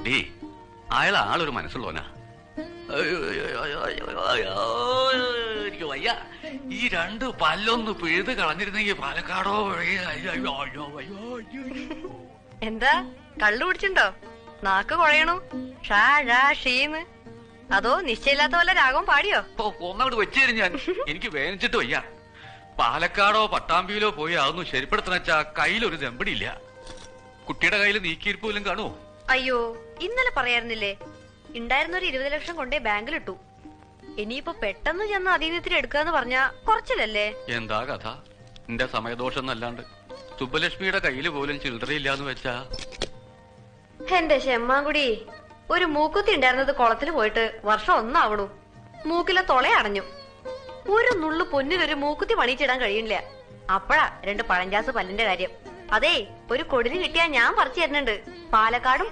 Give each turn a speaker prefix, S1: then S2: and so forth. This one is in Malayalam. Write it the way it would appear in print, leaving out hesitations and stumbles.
S1: ഡേ അയാൾ ആളൊരു മനസ്സുള്ളവനാ. എനിക്ക് വയ്യ. ഈ രണ്ട് പല്ലൊന്ന് പിഴുത് കളഞ്ഞിരുന്നെങ്കിൽ പാലക്കാടോ.
S2: എന്താ കള്ളു കുടിച്ചിട്ടുണ്ടോ? നാക്ക് കുഴയണു. ഷാ ഷാ ഷീന്ന്. അതോ നിശ്ചയില്ലാത്ത വല്ല രാഗവും പാടിയോ?
S1: ഒന്നങ്ങോട്ട് വെച്ചേരും ഞാൻ. എനിക്ക് വേദനിച്ചിട്ട് വയ്യ. പാലക്കാടോ പട്ടാമ്പിയിലോ പോയി അതൊന്നും ശരിപ്പെടുത്തണ വെച്ചാ കയ്യിലൊരു ദമ്പടിയില്ല. കുട്ടിയുടെ കയ്യിൽ നീക്കിയിരിപ്പ് പോലും കാണുമോ?
S2: അയ്യോ, ഇന്നലെ പറയായിരുന്നില്ലേ ഉണ്ടായിരുന്നൊരു 20 ലക്ഷം കൊണ്ടേ ബാങ്കിലിട്ടു. ഇനിയിപ്പോ പെട്ടെന്ന് ചെന്ന് അതീനത്തിന് എടുക്കാന്ന് പറഞ്ഞാ കുറച്ചില്ലല്ലേ?
S1: എന്താ കഥ? എന്റെ സമയദോഷം എന്നല്ലാണ്ട് സുബ്ബലക്ഷ്മിയുടെ കയ്യിൽ പോലും ചില്ലറയില്ലാന്ന് വെച്ചാ.
S2: എന്റെ ശെമ്മാങ്കുടി, ഒരു മൂക്കുത്തി ഉണ്ടായിരുന്നത് കുളത്തില് പോയിട്ട് വർഷം ഒന്നാവണു. മൂക്കിലെ തൊളയടഞ്ഞു. ഒരു നുള്ളു പൊന്നിലൊരു മൂക്കുത്തി പണിച്ചിടാൻ കഴിയില്ല. അപ്പഴാ 2 പഴഞ്ചാസ് പല്ലിന്റെ കാര്യം. അതേ, ഒരു കൊടിന് കിട്ടിയാ ഞാൻ പറിച്ചു തരുന്നുണ്ട്. പാലക്കാടും